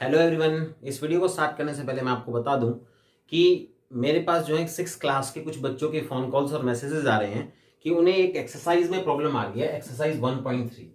Hello everyone. इस video को start करने से पहले मैं आपको बता दूं कि मेरे पास जो है 6 क्लास के कुछ बच्चों के फोन कॉल्स और मैसेजेस आ रहे हैं कि उन्हें एक एक्सरसाइज में प्रॉब्लम आ गई है। एक्सरसाइज 1.3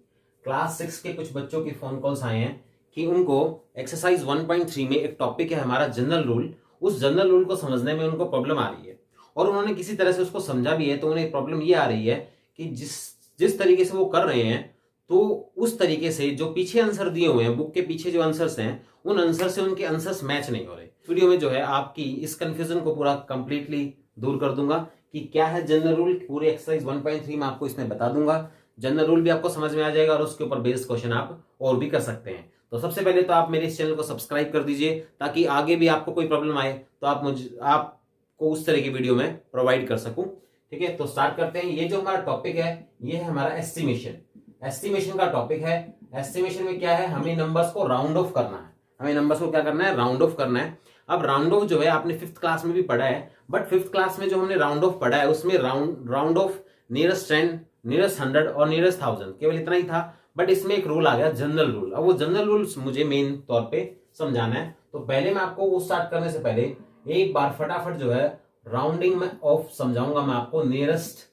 क्लास 6 के कुछ बच्चों के फोन कॉल्स आए हैं कि उनको एक्सरसाइज 1.3 में एक टॉपिक है हमारा जनरल रूल। उस जनरल रूल को समझने में उनको प्रॉब्लम आ रही है और उन्होंने किसी तरह से उसको समझा भी है, तो उन्हें प्रॉब्लम ये आ रही है कि जिस जिस तरीके से वो कर रहे हैं तो उस तरीके से जो पीछे आंसर दिए हुए हैं, बुक के पीछे जो आंसर्स हैं, उन आंसर से उनके आंसर्स मैच नहीं हो रहे। वीडियो में जो है आपकी इस कंफ्यूजन को पूरा कंप्लीटली दूर कर दूंगा कि क्या है जनरल रूल। पूरे एक्सरसाइज 1.3 में आपको इसमें बता दूंगा। जनरल रूल भी आपको समझ में आ जाएगा और उसके ऊपर बेस्ड क्वेश्चन आप और भी कर सकते हैं। तो सबसे पहले तो आप मेरे इस चैनल को सब्सक्राइब कर दीजिए ताकि आगे भी आपको कोई प्रॉब्लम आए तो आपको उस तरह की वीडियो में प्रोवाइड कर सकूं। ठीक है, तो स्टार्ट करते हैं। ये जो हमारा टॉपिक है ये है हमारा एस्टिमेशन। एस्टिमेशन का टॉपिक है। एस्टिमेशन में क्या है, हमें नंबर्स को राउंड ऑफ करना है। हमें नंबर्स को क्या करना है, राउंड ऑफ करना है। अब राउंड ऑफ जो है आपने 5th क्लास में भी पढ़ा है, बट 5th क्लास में जो हमने राउंड ऑफ पढ़ा है उसमें राउंड ऑफ नियरेस्ट 10, नियरेस्ट 100 और नियरेस्ट 1000 केवल इतना ही था। बट इसमें एक रूल आ गया जनरल रूल। अब वो जनरल रूल मुझे मेन तौर पे समझाना है, तो पहले मैं आपको वो स्टार्ट करने से पहले एक बार फटाफट जो है राउंडिंग में ऑफ समझाऊंगा मैं आपको। नियरेस्ट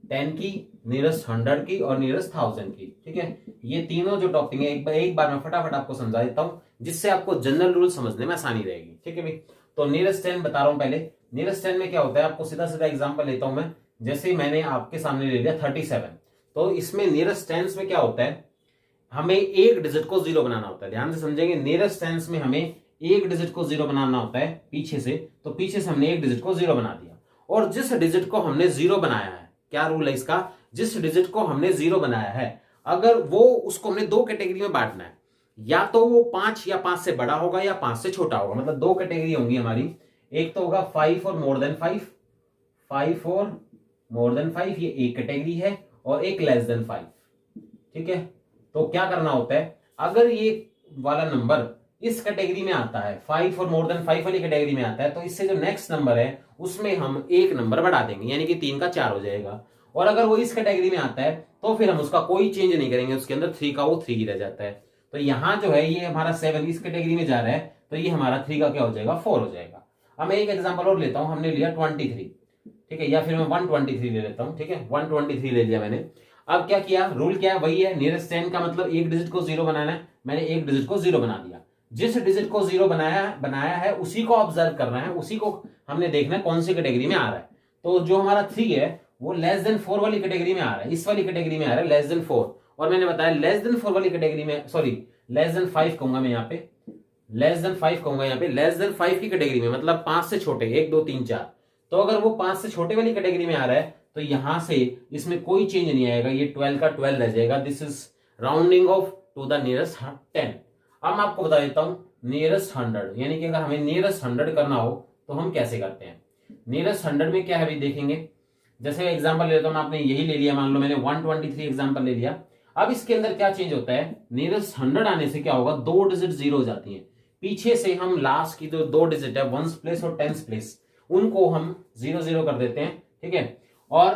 10 की, नियरेस्ट 100 की और नियरेस्ट 1000 की। ठीक है, ये तीनों जो टॉपिक है एक बार मैं फटाफट आपको समझा देता हूं जिससे आपको जनरल रूल समझने में आसानी रहेगी। ठीक है भाई, तो नियरेस्ट 10 बता रहा हूं पहले। नियरेस्ट 10 में क्या होता है, आपको सीधा सीधा एग्जांपल लेता हूं मैं। जैसे मैंने आपके सामने ले लिया 37, तो इसमें नियरेस्ट 10 में क्या होता है, हमें एक डिजिट को जीरो बनाना होता है। ध्यान से समझेंगे, नियरेस्ट 10 में हमें एक डिजिट को जीरो बनाना होता है पीछे से। तो पीछे से हमने एक डिजिट को जीरो बना दिया और जिस डिजिट को हमने जीरो बनाया है, क्या रूल है इसका, जिस डिजिट को हमने जीरो बनाया है अगर वो उसको हमने दो कैटेगरी में बांटना है, या तो वो 5 या 5 से बड़ा होगा या 5 से छोटा होगा। मतलब दो कैटेगरी होंगी हमारी। एक तो होगा 5 और मोर देन 5, 5 और मोर देन 5 ये एक कैटेगरी है, और एक लेस देन 5। ठीक है, तो क्या करना होता है, अगर ये वाला नंबर इस कैटेगरी में आता है, 5 और मोर देन 5 वाली कैटेगरी में आता है, तो इससे जो नेक्स्ट नंबर है उसमें हम एक नंबर बढ़ा देंगे, यानी कि 3 का 4 हो जाएगा। और अगर वो इस कैटेगरी में आता है तो फिर हम उसका कोई चेंज नहीं करेंगे, उसके अंदर 3 का वो 3 ही रह जाता है। तो यहां जो है ये हमारा 7 इस कैटेगरी में जा रहा है, तो ये हमारा 3 का क्या हो जाएगा, 4 हो जाएगा। अब मैं एक एग्जाम्पल और लेता हूं। हमने लिया 23, ठीक है, या फिर मैं 123 ले लेता हूं। ठीक है, 123 ले लिया मैंने। अब क्या किया, रूल क्या है, वही है नियरेस्ट 10 का मतलब एक डिजिट को जीरो बनाना है। मैंने एक डिजिट को जीरो बना दिया। जिस डिजिट को जीरो बनाया है उसी को ऑब्जर्व करना है, उसी को हमने देखना है कौन सी कैटेगरी में आ रहा है। तो जो हमारा 3 है वो लेस देन 4 वाली कैटेगरी में आ रहा है, इस वाली कैटेगरी में आ रहा है लेस देन 4। और मैंने बताया लेस देन 4 वाली कैटेगरी में, सॉरी लेस देन 5 कहूंगा मैं यहाँ पे, लेस देन 5 कहूंगा यहाँ पे। लेस देन 5 की कैटेगरी में मतलब 5 से छोटे, 1 2 3 4। तो अगर वो 5 से छोटे वाली कैटेगरी में आ रहा है तो यहां से इसमें कोई चेंज नहीं आएगा, ये 12 का 12 रह जाएगा। This is rounding off to the nearest 10। अब मैं आपको बता देता हूं नियरेस्ट 100, यानी कि अगर हमें नियरेस्ट 100 करना हो तो हम कैसे करते हैं। नियरेस्ट 100 में क्या है अभी देखेंगे। जैसे एग्जांपल लेता हूं, आपने यही ले लिया, मान लो मैंने 123 एग्जांपल ले लिया। अब इसके अंदर क्या चेंज होता है, नियरेस्ट 100 आने से क्या होगा, दो डिजिट जीरो हो जाती है। पीछे से हम लास्ट की जो दो डिजिट है, 1s प्लेस और 10s प्लेस, उनको हम 0 0 कर देते हैं। ठीक है, और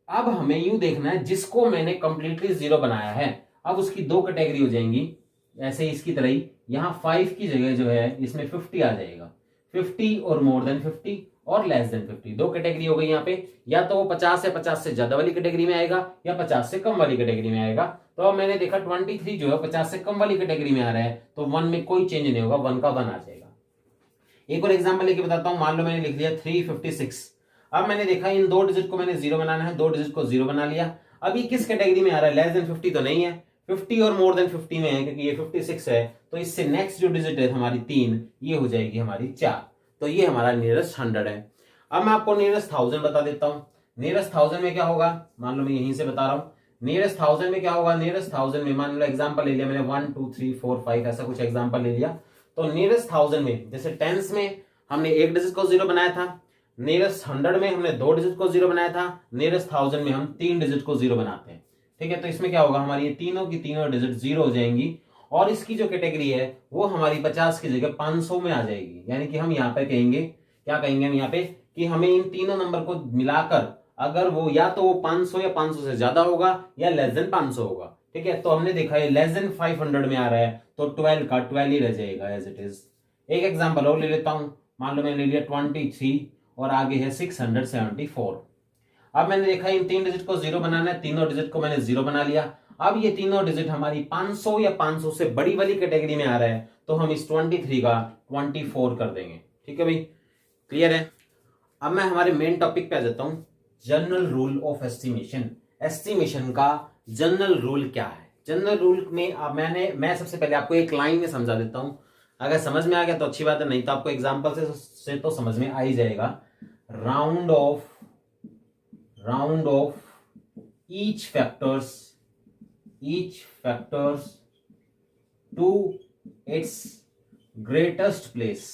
अब हमें यूं देखना है जिसको मैंने कंप्लीटली 0 बनाया है, अब उसकी दो कैटेगरी हो जाएंगी ऐसे ही इसकी तरह ही। यहां 5 की जगह जो है इसमें 50 आ जाएगा। 50 और मोर देन 50 और लेस देन 50 दो कैटेगरी हो गई यहाँ पे। या तो वो 50 या 50 से ज्यादा वाली कैटेगरी में आएगा या 50 से कम वाली कैटेगरी में आएगा। तो अब मैंने देखा 23 जो है 50 से कम वाली कैटेगरी में आ रहा है, तो 1 में कोई चेंज नहीं होगा, 1 का 1 आ जाएगा। एक और एग्जाम्पल लेके बताता हूं। मान लो मैंने लिख लिया 356। अब मैंने देखा इन दो डिजिट को मैंने 0 बनाना है, दो डिजिट को 0 बना लिया। अब ये किस कैटेगरी में आ रहा है, लेस देन 50 तो नहीं है, 50 और मोर देन 50 में है, क्योंकि ये 56 है। तो इससे नेक्स्ट जो डिजिट है हमारी 3, ये हो जाएगी हमारी 4। तो ये हमारा नियरेस्ट 100 है। अब मैं आपको नियरेस्ट 1000 बता देता हूं। नियरेस्ट 1000 में क्या होगा, मान लो मैं यहीं से बता रहा हूं। नियरेस्ट 1000 में क्या होगा, नियरेस्ट 1000 में मान लो एग्जांपल ले लिया मैंने 1 2 3 4 5 ऐसा कुछ एग्जांपल ले लिया। तो नियरेस्ट 1000 में जैसे 10s में हमने एक डिजिट को 0 बनाया था, नियरेस्ट 100 में हमने दो डिजिट को 0 बनाया था, नियरेस्ट 1000 में हम 3 डिजिट को 0 बनाते हैं। ठीक है, तो इसमें क्या होगा, हमारी ये तीनों की तीनों डिजिट 0 हो जाएंगी और इसकी जो कैटेगरी है वो हमारी 50 की जगह 500 में आ जाएगी। यानी कि हम यहाँ पे कहेंगे, क्या कहेंगे हम यहाँ पे, कि हमें इन तीनों नंबर को मिलाकर अगर वो या तो वो 500 या 500 से ज्यादा होगा या लेस देन 500 होगा, ठीक है, तो हमने देखा है लेस देन 500 में आ रहा है तो 12 का 12 ही रह जाएगा एज इट इज। एक एग्जांपल और ले लेता हूं, मान लो मैंने ले लिया 23 और आगे है 674। अब मैंने देखा इन तीन डिजिट को जीरो बनाना है, तीनों डिजिट को मैंने जीरो बना लिया। अब ये तीनों डिजिट हमारी 500 या 500 से बड़ी वाली कैटेगरी में आ रहा है तो हम इस 23 का 24 कर देंगे। ठीक है भाई, क्लियर है। अब मैं हमारे मेन टॉपिक पे आ जाता हूं, general rule of estimation. Estimation का जनरल रूल क्या है? जनरल रूल में मैं सबसे पहले आपको एक लाइन में समझा देता हूं, अगर समझ में आ गया तो अच्छी बात है, नहीं तो आपको एग्जांपल से तो समझ में आ ही जाएगा। Round of each factors to its greatest place।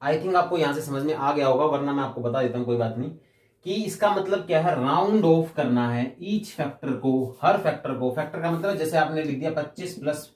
I think आपको यहां से समझ में आ गया होगा, वरना मैं आपको बता देता हूं, कोई बात नहीं, कि इसका मतलब क्या है। राउंड ऑफ करना है ईच फैक्टर को, हर फैक्टर को। फैक्टर का मतलब जैसे आपने लिख दिया 25 प्लस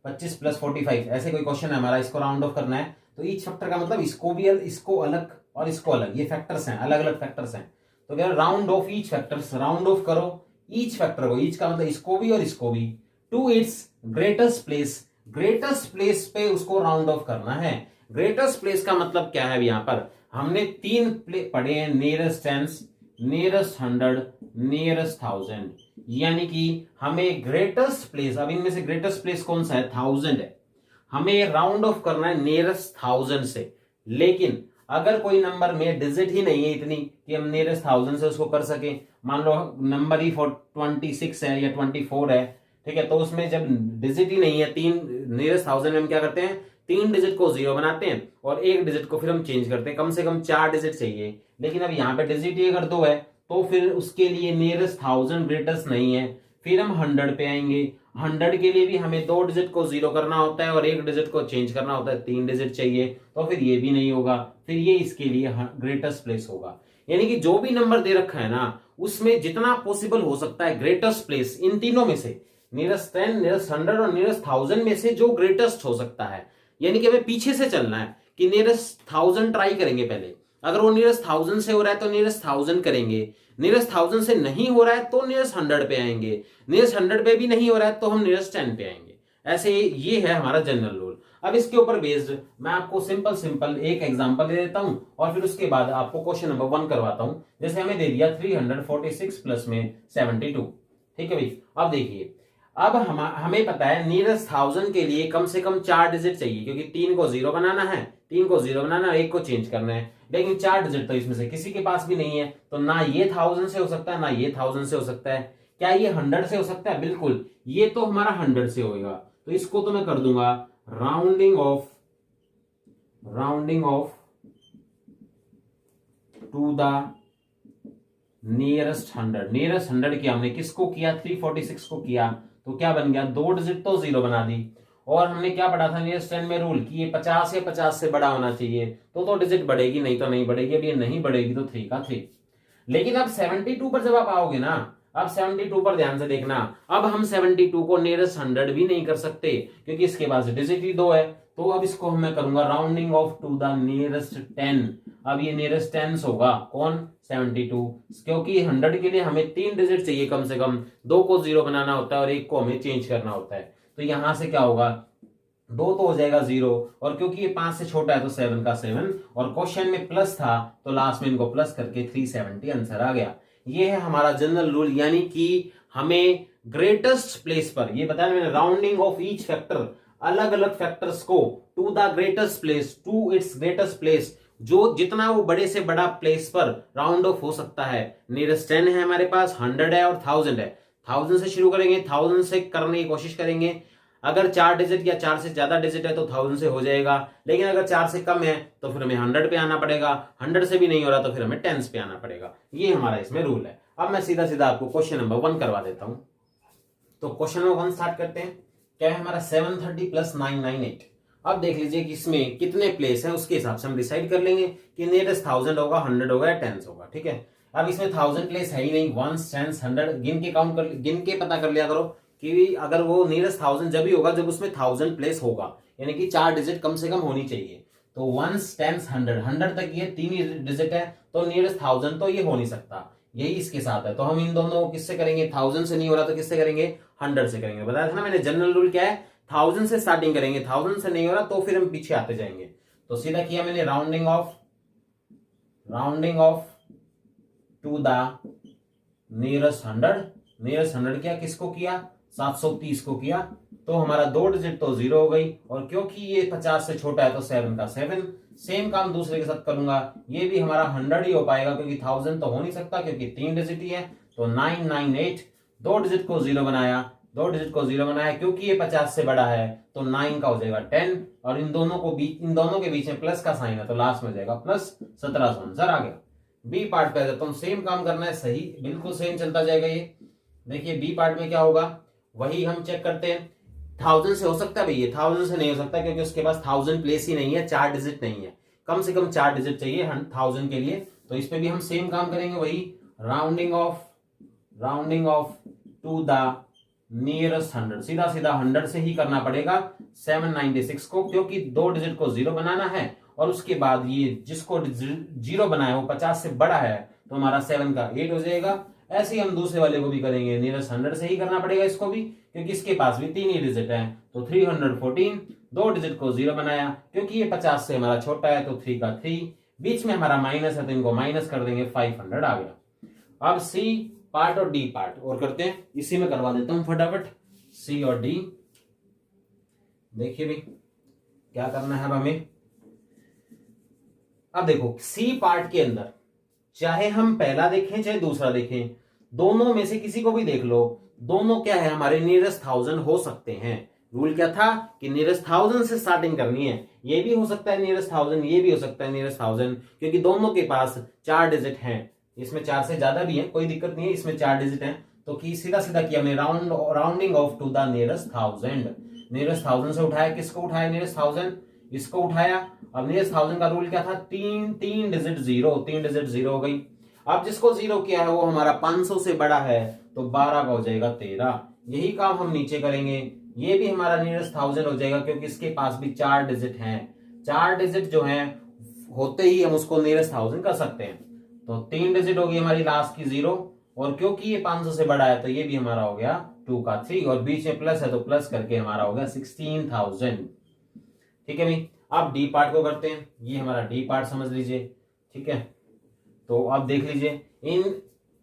45, ऐसे कोई क्वेश्चन है हमारा, इसको राउंड ऑफ करना है तो ईच फैक्टर का मतलब इसको भी, इसको अलग और इसको अलग, ये फैक्टर्स हैं, अलग अलग फैक्टर्स हैं। तो क्या round off each factors, round off करो ईच फैक्टर को, ईच का मतलब इसको भी और इसको भी, to its greatest place, greatest place पे उसको राउंड ऑफ करना है। ग्रेटेस्ट प्लेस का मतलब क्या है? यहां पर हमने तीन पढ़े हैं, नियरेस्ट टेंस, नियरेस्ट 100, नियरेस्ट 1000, यानी कि हमें ग्रेटेस्ट प्लेस, अब इनमें से ग्रेटेस्ट प्लेस कौन सा है? 1000 है। हमें राउंड ऑफ करना है नियरेस्ट 1000 से, लेकिन अगर कोई नंबर में डिजिट ही नहीं है इतनी कि हम नियरेस्ट 1000 से उसको कर सके, मान लो नंबर ही 26 है या 24 है, ठीक है, तो उसमें जब डिजिट ही नहीं है, तीन नियरेस्ट 1000 में हम क्या करते हैं, तीन डिजिट को जीरो बनाते हैं और एक डिजिट को फिर हम चेंज करते हैं, कम से कम 4 डिजिट चाहिए। लेकिन अब यहाँ पे डिजिट ही अगर 2 है तो फिर उसके लिए नियरेस्ट 1000 ग्रेटेस्ट नहीं है, फिर हम 100 पे आएंगे। 100 के लिए भी हमें 2 डिजिट को जीरो करना होता है और एक डिजिट को चेंज करना होता है, 3 डिजिट चाहिए, तो फिर ये भी नहीं होगा, फिर ये इसके लिए ग्रेटेस्ट प्लेस होगा। यानी कि जो भी नंबर दे रखा है ना, उसमें जितना पॉसिबल हो सकता है ग्रेटेस्ट प्लेस, इन तीनों में से नियरेस्ट 10, नियरेस्ट 100 और नियरेस्ट 1000 में से जो ग्रेटेस्ट हो सकता है, यानी कि हमें पीछे से चलना है कि नियरेस्ट 1000 ट्राई करेंगे पहले, अगर वो नियरेस्ट 1000 से हो रहा है तो नियरेस्ट 1000 करेंगे, नियरेस्ट 1000 से नहीं हो रहा है तो नियरेस्ट 100 पे आएंगे, नियरेस्ट 100 पे भी नहीं हो रहा है तो हम नियरेस्ट 10 पे आएंगे। ऐसे ये है हमारा जनरल रूल। अब इसके ऊपर बेस्ड मैं आपको सिंपल एक एग्जांपल दे देता हूं और फिर उसके बाद आपको क्वेश्चन नंबर 1 करवाता हूं। जैसे हमें दे दिया 346 प्लस में 72, ठीक है भाई। अब देखिए, अब हमें पता है नियरेस्ट 1000 के लिए कम से कम 4 डिजिट चाहिए, क्योंकि 3 को जीरो बनाना है, 3 को जीरो बनाना है, एक को चेंज करना है, लेकिन 4 डिजिट तो इसमें से किसी के पास भी नहीं है, तो ना ये 1000 से हो सकता है, ना ये 1000 से हो सकता है। क्या ये 100 से हो सकता है? बिल्कुल, ये तो हमारा 100 से होगा, तो इसको तो मैं कर दूंगा rounding off to the nearest 100। Nearest 100 किया हमने, किसको किया? 346 को किया, तो क्या बन गया? 2 डिजिट तो जीरो बना दी। और हमने क्या पढ़ा था नियरेस्ट 10 में रूल कि ये 50 या 50 से बड़ा होना चाहिए, तो डिजिट बढ़ेगी, नहीं तो नहीं बढ़ेगी। अब ये नहीं बढ़ेगी तो 3 का 3। लेकिन अब 72 पर जब आप आओगे ना, अब 72 पर ध्यान से देखना, अब हम 72 को नियरेस्ट 100 भी नहीं कर सकते क्योंकि इसके पास डिजिट ही 2 है, तो अब इसको मैं करूंगा rounding off to the nearest 10। अब ये नियरेस्ट 10 होगा कौन? 72, क्योंकि 100 के लिए हमें 3 डिजिट चाहिए कम से कम, 2 को जीरो बनाना होता है और एक को हमें चेंज करना होता है। तो यहां से क्या होगा? 2 तो हो जाएगा 0, और क्योंकि ये 5 से छोटा है तो 7 का 7, और क्वेश्चन में प्लस था तो लास्ट में इनको प्लस करके 370 आंसर आ गया। ये है हमारा जनरल रूल, यानी कि हमें ग्रेटेस्ट प्लेस पर, ये बताया मैंने, राउंडिंग ऑफ ईच फैक्टर, अलग अलग फैक्टर्स को to the greatest place, to its greatest place, जो जितना वो बड़े से बड़ा प्लेस पर राउंड ऑफ हो सकता है। नियरेस्ट 10 है हमारे पास, 100 है और 1000 है। 1000 से शुरू करेंगे, 1000 से करने की कोशिश करेंगे। अगर 4 डिजिट या 4 से ज्यादा डिजिट है तो 1000 से हो जाएगा, लेकिन अगर 4 से कम है तो फिर हमें 100 पे आना पड़ेगा, 100 से भी नहीं हो रहा तो फिर हमें 10 पे आना पड़ेगा। ये हमारा इसमें रूल है। अब मैं सीधा सीधा आपको क्वेश्चन नंबर 1 करवा देता हूं। तो क्वेश्चन नंबर 1 स्टार्ट करते हैं। क्या है हमारा? 730 प्लस 998। अब देख लीजिए कि इसमें कितने प्लेस है, उसके हिसाब से हम डिसाइड कर लेंगे कि नियरेस्ट 1000 होगा, 100 होगा या 10 होगा, ठीक है। अब इसमें 1000 प्लेस है ही नहीं, 1 10 100 गिन के पता कर लिया करो कि अगर वो नियरेस्ट 1000 जब ही होगा जब उसमें 1000 प्लेस होगा, यानी कि 4 डिजिट कम से कम होनी चाहिए। तो 1 10 100 तक ये 3 ही डिजिट है, तो नियरेस्ट 1000 तो ये हो नहीं सकता, यही इसके साथ है। तो हम इन दोनों को किससे करेंगे, 1000 से नहीं हो रहा तो किससे करेंगे, 100 से करेंगे। बताया था ना मैंने, जनरल रूल क्या है, 1000 से स्टार्टिंग करेंगे, 1000 से नहीं हो रहा तो फिर हम पीछे आते जाएंगे। तो सीधा किया मैंने rounding off to the nearest 100, nearest 100 किया, किसको किया, 730 को किया। तो हमारा 2 डिजिट तो 0 हो गई, और क्योंकि ये 50 से छोटा है तो 7 का 7। सेम काम दूसरे के साथ करूंगा, ये भी हमारा 100 ही हो पाएगा क्योंकि 1000 तो हो नहीं सकता क्योंकि 3 डिजिट ही है। तो 998, 2 डिजिट को 0 बनाया, 2 डिजिट को 0 बनाया, क्योंकि ये 50 से बड़ा है तो 9 का हो जाएगा 10, और इन दोनों के बीच में प्लस का साइन है तो लास्ट में जाएगा प्लस 1700 आंसर आ गया। बी पार्ट पे आ जाता हूं, सेम काम करना है, सही बिल्कुल सेम चलता जाएगा। ये देखिए बी पार्ट में क्या होगा, वही हम चेक करते हैं। 1000 से हो सकता है भैया, 1000 से नहीं हो सकता क्योंकि उसके पास 1000 प्लेस ही नहीं है, 4 डिजिट नहीं है, कम से कम 4 डिजिट चाहिए 1000 के लिए। तो इस पे भी हम सेम काम करेंगे, वही rounding off to the nearest 100, सीधा सीधा 100 से ही करना पड़ेगा 796 को, क्योंकि 2 डिजिट को 0 बनाना है और उसके बाद ये जिसको 0 बनाया वो 50 से बड़ा है तो हमारा 7 का 8 हो जाएगा। ऐसे ही हम दूसरे वाले को भी करेंगे, नियरेस्ट 100 से ही करना पड़ेगा इसको भी, क्योंकि इसके पास भी 3 ही डिजिट है। तो 314, 2 डिजिट को 0 बनाया, क्योंकि ये 50 से हमारा छोटा है तो 3 का 3, बीच में हमारा माइनस है तो इनको माइनस कर देंगे, 500 आ गया। अब सी पार्ट और डी पार्ट और करते हैं, इसी में करवा देता हूं फटाफट, सी और डी। देखिए भी क्या करना है अब हमें। अब देखो सी पार्ट के अंदर चाहे हम पहला देखें चाहे दूसरा देखें, दोनों में से किसी को भी देख लो, दोनों क्या है हमारे नियरेस्ट 1000 हो सकते हैं। रूल क्या था कि नियरेस्ट 1000 से स्टार्टिंग करनी है, ये भी हो सकता है नियरेस्ट 1000, ये भी हो सकता है नियरेस्ट 1000, क्योंकि दोनों के पास 4 डिजिट हैं, इसमें 4 से ज्यादा भी है कोई दिक्कत नहीं है, इसमें 4 डिजिट है। तो कि सीधा सीधा किया हमने rounding off to the nearest 1000, nearest 1000 से उठाया, किसको उठाया, नियरेस्ट 1000 इसको उठाया। अब नियरेस्ट 1000 का रूल क्या था, तीन डिजिट 0, 3 डिजिट 0 हो गई। अब जिसको 0 किया है वो हमारा 500 से बड़ा है तो 12 का हो जाएगा 13। यही काम हम नीचे करेंगे, ये भी हमारा नियरेस्ट 1000 हो जाएगा क्योंकि इसके पास भी 4 डिजिट हैं, 4 डिजिट जो हैं होते ही हम उसको नियरेस्ट 1000 कर सकते हैं। तो 3 डिजिट होगी हमारी लास्ट की 0, और क्योंकि ये 500 से बड़ा है तो ये भी हमारा हो गया 2 का 3, और बीच में प्लस है तो प्लस करके हमारा हो गया 16000। ठीक है भाई, अब डी पार्ट को करते हैं, ये हमारा डी पार्ट समझ लीजिए। ठीक है, तो अब देख लीजिए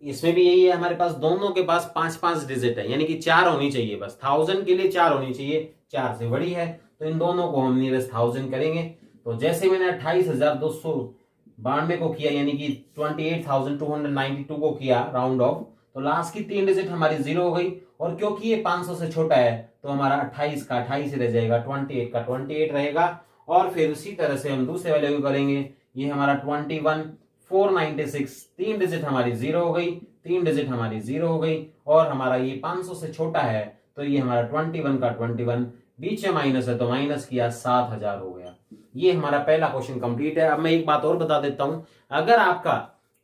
इसमें भी यही है, हमारे पास दोनों के पास 5-5 डिजिट है, यानी कि 4 होनी चाहिए, बस 1000 के लिए 4 होनी चाहिए, 4 से बड़ी है तो इन दोनों को हम नियरेस्ट 1000 करेंगे। तो जैसे मैंने 28,292 को किया, यानी कि 28,292 को किया राउंड ऑफ, तो लास्ट की 3 डिजिट हमारी 0 हो गई, और क्योंकि ये 500 से छोटा है तो हमारा 28 का 28 ही रह जाएगा, 28 का 28 रहेगा। और फिर उसी तरह से हम दूसरे वाले को करेंगे, ये हमारा 21,496, 3 डिजिट हमारी 0 हो गई, 3 डिजिट हमारी 0 हो गई, और हमारा ये 500 से छोटा है तो ये हमारा 21 का 21, बीच में माइनस है तो माइनस किया, 7000 हो गया। ये हमारा पहला क्वेश्चन कंप्लीट है। अब मैं एक बात और बता देता हूं, अगर आपका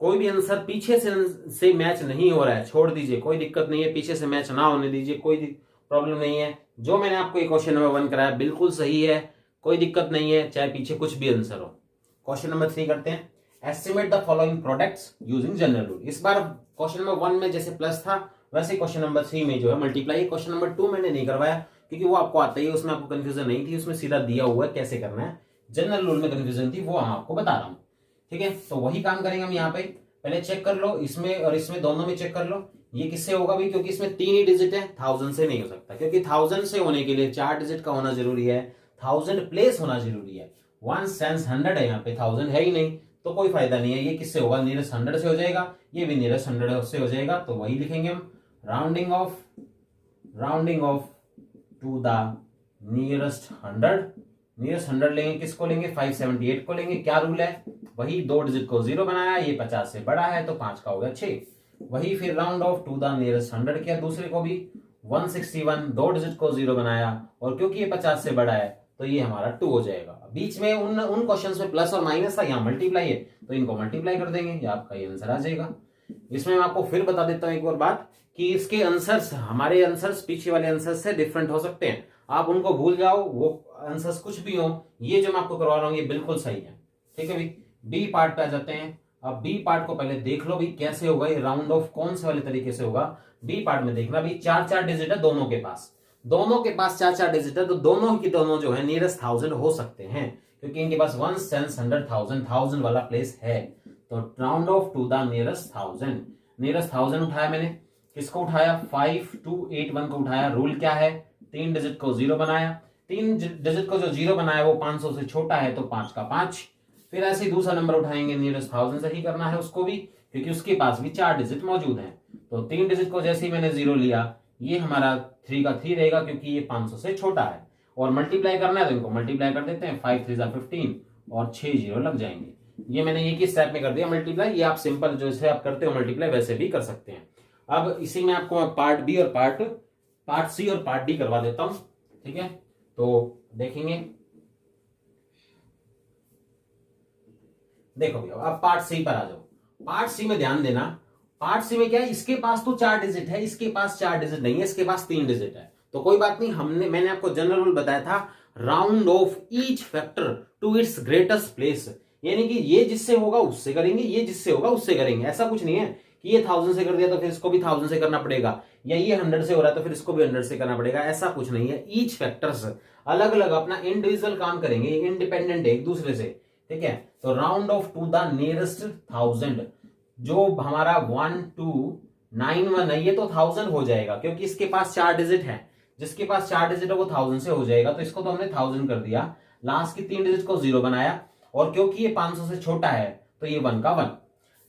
कोई भी आंसर पीछे से मैच नहीं हो रहा है, छोड़ दीजिए, कोई दिक्कत नहीं है, पीछे से मैच ना होने दीजिए, कोई प्रॉब्लम नहीं है। जो मैंने आपको ये क्वेश्चन नंबर 1 कराया बिल्कुल सही है, कोई दिक्कत नहीं है, चाहे पीछे कुछ भी आंसर हो। क्वेश्चन नंबर 3 करते हैं, estimate the following products using general rule. इस बार क्वेश्चन नंबर 1 में जैसे प्लस था वैसे क्वेश्चन नंबर 3 में जो है मल्टीप्लाई। क्वेश्चन नंबर 2 मैंने नहीं करवाया क्योंकि वो आपको आता ही है, उसमें आपको कंफ्यूजन नहीं थी, उसमें सीधा दिया हुआ है कैसे करना है। जनरल रूल में कंफ्यूजन थी, वो हम आपको बता रहा हूं। ठीक है, तो वही काम करेंगे हम यहाँ पे। पहले चेक कर लो, इसमें और इसमें दोनों में चेक कर लो, ये किससे होगा भाई, क्योंकि इसमें 3 ही डिजिट है, 1000 से नहीं हो सकता, क्योंकि 1000 से होने के लिए 4 डिजिट का होना जरूरी है, 1000 प्लेस होना जरूरी है। 1 सेंस 100 है, यहाँ पे 1000 है ही नहीं, तो कोई फायदा नहीं है। ये किससे होगा, नियरेस्ट 100 से हो जाएगा, ये भी नियरेस्ट 100 से हो जाएगा। तो वही लिखेंगे हम, rounding off to the nearest 100, nearest 100 लेंगे, किसको लेंगे, 578 को लेंगे। क्या रूल है, वही 2 डिजिट को 0 बनाया, ये 50 से बड़ा है तो 5 का हो गया 6। वही फिर round off to the nearest 100 किया, दूसरे को भी 161, 2 डिजिट को 0 बनाया, और क्योंकि ये 50 से बड़ा है तो ये हमारा 2 हो जाएगा। बीच में उन क्वेश्चंस में प्लस और माइनस था, यहाँ मल्टीप्लाई है तो इनको मल्टीप्लाई कर देंगे, ये आपका ये आंसर आ जाएगा। इसमें मैं आपको फिर बता देता हूं एक और बात कि इसके आंसर्स, हमारे आंसर्स पीछे वाले आंसर्स से डिफरेंट हो सकते हैं, आप उनको भूल जाओ, वो आंसर्स कुछ भी हो, ये जो मैं आपको करवा रहा हूँ ये बिल्कुल सही है। ठीक है भाई, बी पार्ट पे आ जाते हैं। अब बी पार्ट को पहले देख लो भाई कैसे होगा ये राउंड ऑफ, कौन से वाले तरीके से होगा। बी पार्ट में देखना भाई 4 डिजिट है दोनों के पास, 4 डिजिट है, तो दोनों की दोनों जो है नियरेस्ट 1000 हो सकते हैं, क्योंकि इनके पास 1 10 100 1000 1000 वाला प्लेस है। तो round off to the nearest 1000, nearest 1000 उठाया मैंने, किसको उठाया 5281 को उठाया। रूल क्या है, 3 डिजिट को 0 बनाया, 3 डिजिट को जो 0 बनाया वो 500 से छोटा है तो 5 का 5। फिर ऐसे ही दूसरा नंबर उठाएंगे, नियरेस्ट 1000 से ही करना है उसको भी, क्योंकि उसके पास भी 4 डिजिट मौजूद हैं। तो 3 डिजिट को जैसे ही मैंने 0 लिया, ये हमारा 3 का 3 रहेगा क्योंकि ये 500 से छोटा है। और मल्टीप्लाई करना है तो इनको मल्टीप्लाई कर देते हैं, 5 3 15 और 6 0 लग जाएंगे। ये मैंने एक ही स्टेप में कर दिया मल्टीप्लाई, ये आप सिंपल जैसे आप करते हो मल्टीप्लाई वैसे भी कर सकते हैं। अब इसी में आपको पार्ट बी और पार्ट सी और पार्ट डी करवा देता हूं, ठीक है। तो देखेंगे, देखो भैया अब पार्ट सी पर आ जाओ। पार्ट सी में ध्यान देना, पार्ट सी में क्या है, इसके पास तो 4 डिजिट है, इसके पास 4 डिजिट नहीं है, इसके पास 3 डिजिट है। तो कोई बात नहीं, मैंने आपको जनरल रूल बताया था, round off each factor to its greatest place, यानी कि ये जिससे होगा उससे करेंगे, ये जिससे होगा उससे करेंगे। ऐसा कुछ नहीं है कि ये 1000 से कर दिया तो फिर इसको भी 1000 से करना पड़ेगा, या ये 100 से हो रहा है तो फिर इसको भी 100 से करना पड़ेगा, ऐसा कुछ नहीं है। ईच फैक्टर्स अलग अलग अपना इंडिविजुअल काम करेंगे, इंडिपेंडेंट है एक दूसरे से, ठीक है। तो round off to the nearest 1000, जो हमारा 1291 है ये तो 1000 हो जाएगा, क्योंकि इसके पास 4 डिजिट है, जिसके पास 4 डिजिट है वो 1000 से हो जाएगा। तो इसको तो हमने 1000 कर दिया, लास्ट की 3 डिजिट को 0 बनाया, और क्योंकि ये 500 से छोटा है तो ये 1 का 1।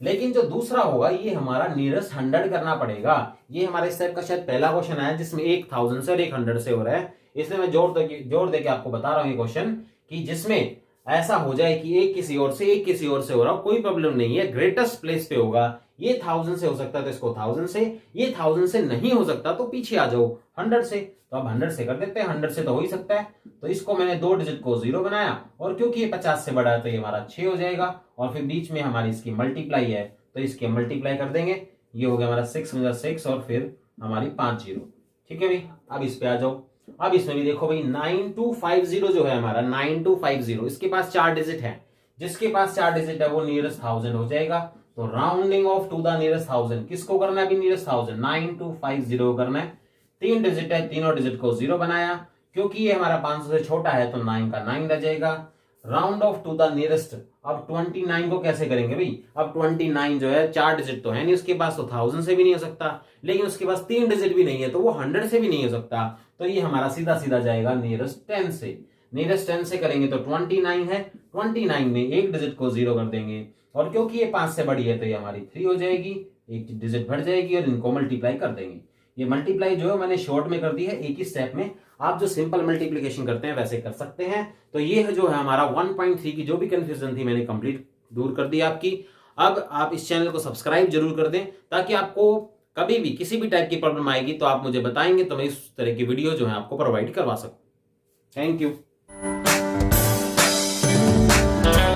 लेकिन जो दूसरा होगा ये हमारा नियरेस्ट 100 करना पड़ेगा। ये हमारे स्टेप का शायद पहला क्वेश्चन आया जिसमें एक 1000 से और एक 100 से हो रहा है, इसलिए मैं जोर दे के आपको बता रहा हूं ये क्वेश्चन, कि जिसमें ऐसा हो जाए कि एक किसी और से एक किसी और से हो रहा हो, कोई प्रॉब्लम नहीं है, ग्रेटेस्ट प्लेस पे होगा। ये 1000 से हो सकता है तो इसको 1000 से, ये 1000 से नहीं हो सकता तो पीछे आ जाओ 100 से, तो अब 100 से कर देते हैं, 100 से तो हो ही सकता है। तो इसको मैंने 2 डिजिट को 0 बनाया, और क्योंकि ये 50 से बड़ा है तो ये हमारा 6 हो जाएगा, और फिर बीच में हमारी इसकी मल्टीप्लाई है तो इसके मल्टीप्लाई कर देंगे, ये हो गया हमारा 6 6 और फिर हमारी 5 0, ठीक है भाई। अब इस पे आ जाओ, अब इसमें भी देखो भाई 9250 जो है हमारा 9250, इसके पास 4 डिजिट है, जिसके पास 4 डिजिट है वो नियरेस्ट 1000 हो जाएगा। तो rounding off to the nearest 1000 किसको करना है अभी, नियरेस्ट 1000 9250 करना है। 3 डिजिट है, तीनों डिजिट को 0 बनाया, क्योंकि ये हमारा 500 से छोटा है तो 9 का 9 रह जाएगा। Round off to the nearest, अब 29 को कैसे करेंगे भाई, अब 29 जो है 4 डिजिट तो है नहीं उसके पास, तो 1000 से भी नहीं हो सकता, लेकिन उसके पास 3 डिजिट भी नहीं है तो वो 100 से भी नहीं हो सकता, तो ये हमारा सीधा सीधा जाएगा नियरेस्ट 10 से। नियरेस्ट 10 से करेंगे तो 29 है, 29 में एक डिजिट को 0 कर देंगे, और क्योंकि ये 5 से बड़ी है तो ये हमारी 3 हो जाएगी, एक डिजिट बढ़ जाएगी, और इनको मल्टीप्लाई कर देंगे। ये मल्टीप्लाई जो है मैंने शॉर्ट में कर दी है, एक ही स्टेप में, आप जो सिंपल मल्टीप्लिकेशन करते हैं वैसे कर सकते हैं। तो ये है जो है हमारा 1.3 की जो भी कंफ्यूजन थी मैंने कंप्लीट दूर कर दी आपकी। अब आप इस चैनल को सब्सक्राइब जरूर कर दें, ताकि आपको कभी भी किसी भी टाइप की प्रॉब्लम आएगी तो आप मुझे बताएंगे, तो मैं इस तरह की वीडियो जो है आपको प्रोवाइड करवा सकूं। Thank you.